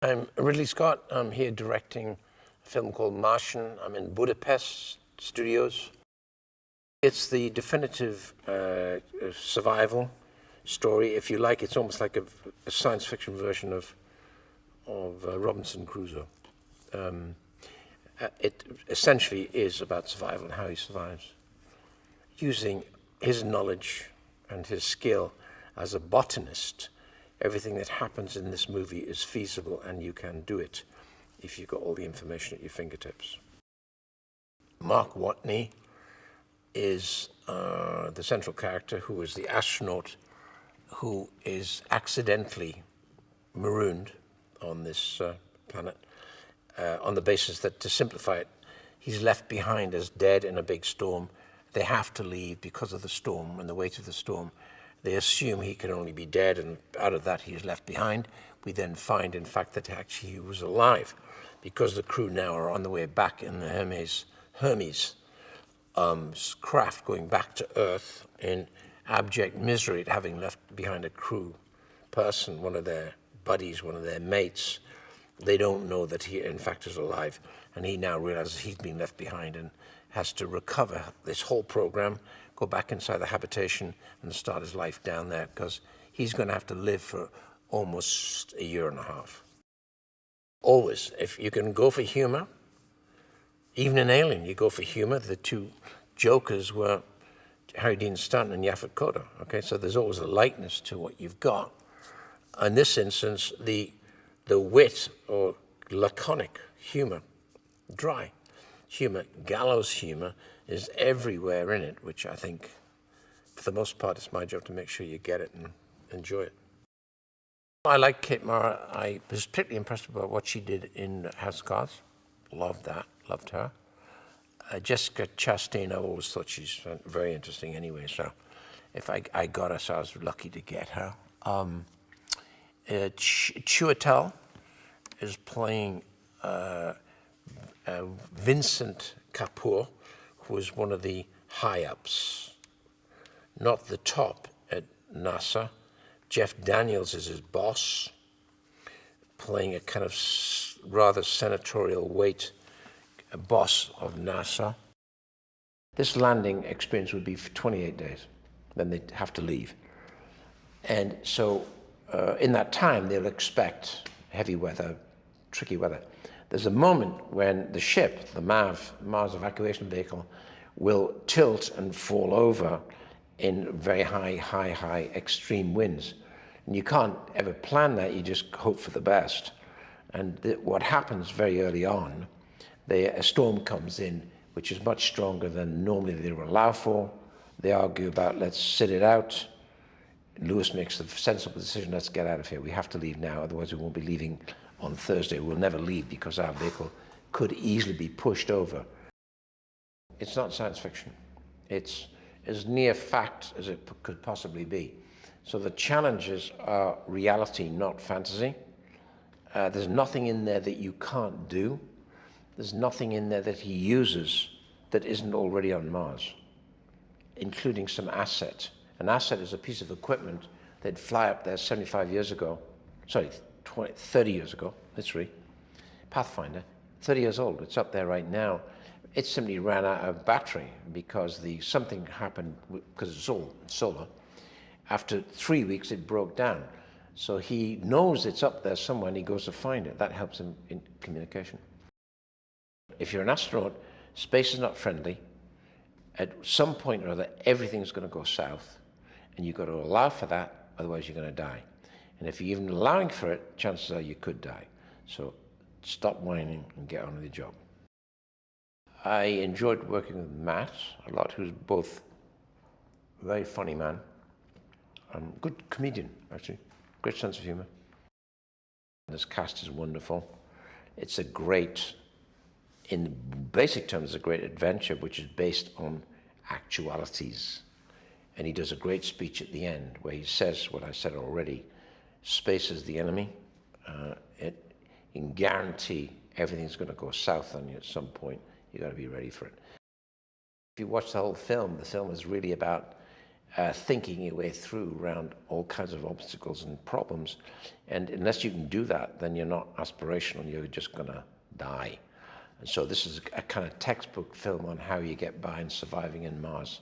I'm Ridley Scott. I'm here directing a film called Martian. I'm in Budapest studios. It's the definitive survival story. If you like, it's almost like a science fiction version of Robinson Crusoe. It essentially is about survival and how he survives, using his knowledge and his skill as a botanist. Everything that happens in this movie is feasible, and you can do it if you've got all the information at your fingertips. Mark Watney is the central character, who is the astronaut who is accidentally marooned on this planet on the basis that, to simplify it, he's left behind as dead in a big storm. They have to leave because of the storm and the weight of the storm. They assume he can only be dead, and out of that he is left behind. We then find, in fact, that actually he was alive, because the crew now are on the way back in the Hermes craft, going back to Earth in abject misery at having left behind a crew person, one of their buddies, one of their mates. They don't know that he, in fact, is alive, and he now realizes he's been left behind and has to recover this whole program, go back inside the habitation and start his life down there, because he's going to have to live for almost a year and a half. Always, if you can go for humor, even in Alien, you go for humor. The two jokers were Harry Dean Stanton and Yaphet Kotto. Okay, so there's always a lightness to what you've got. In this instance, the wit or laconic humor, dry humor, gallows humor, is everywhere in it, which I think, for the most part, it's my job to make sure you get it and enjoy it. I like Kate Mara. I was particularly impressed by what she did in House of Cards. Loved that, loved her. Jessica Chastain, I always thought she's very interesting anyway, so if I got her, so I was lucky to get her. Chiwetel is playing Vincent Kapoor, who is one of the high-ups, not the top at NASA. Jeff Daniels is his boss, playing a kind of rather senatorial weight boss of NASA. This landing experience would be for 28 days. Then they'd have to leave. And so in that time, they'll expect heavy weather, tricky weather. There's a moment when the ship, the MAV, Mars Evacuation Vehicle, will tilt and fall over in very high extreme winds. And you can't ever plan that, you just hope for the best. And what happens very early on, a storm comes in, which is much stronger than normally they will allow for. They argue about, let's sit it out. Lewis makes the sensible decision, let's get out of here. We have to leave now, otherwise we won't be leaving on Thursday. We'll never leave because our vehicle could easily be pushed over. It's not science fiction. It's as near fact as it could possibly be. So the challenges are reality, not fantasy. There's nothing in there that you can't do. There's nothing in there that he uses that isn't already on Mars, including some asset. An asset is a piece of equipment that'd fly up there 75 years ago, 30 years ago, literally. Pathfinder, 30 years old, it's up there right now. It simply ran out of battery because something happened, because it's all solar. After 3 weeks, it broke down. So he knows it's up there somewhere and he goes to find it. That helps him in communication. If you're an astronaut, space is not friendly. At some point or other, everything's going to go south, and you've got to allow for that, otherwise you're going to die. And if you're even allowing for it, chances are you could die. So stop whining and get on with the job. I enjoyed working with Matt a lot, who's both a very funny man, good comedian, actually, great sense of humor. This cast is wonderful. It's a great, in basic terms, a great adventure, which is based on actualities. And he does a great speech at the end where he says what I said already: space is the enemy. It can guarantee everything's going to go south on you at some point. You've got to be ready for it. If you watch the whole film, the film is really about thinking your way through around all kinds of obstacles and problems. And unless you can do that, then you're not aspirational, you're just going to die. And so this is a kind of textbook film on how you get by and surviving in Mars.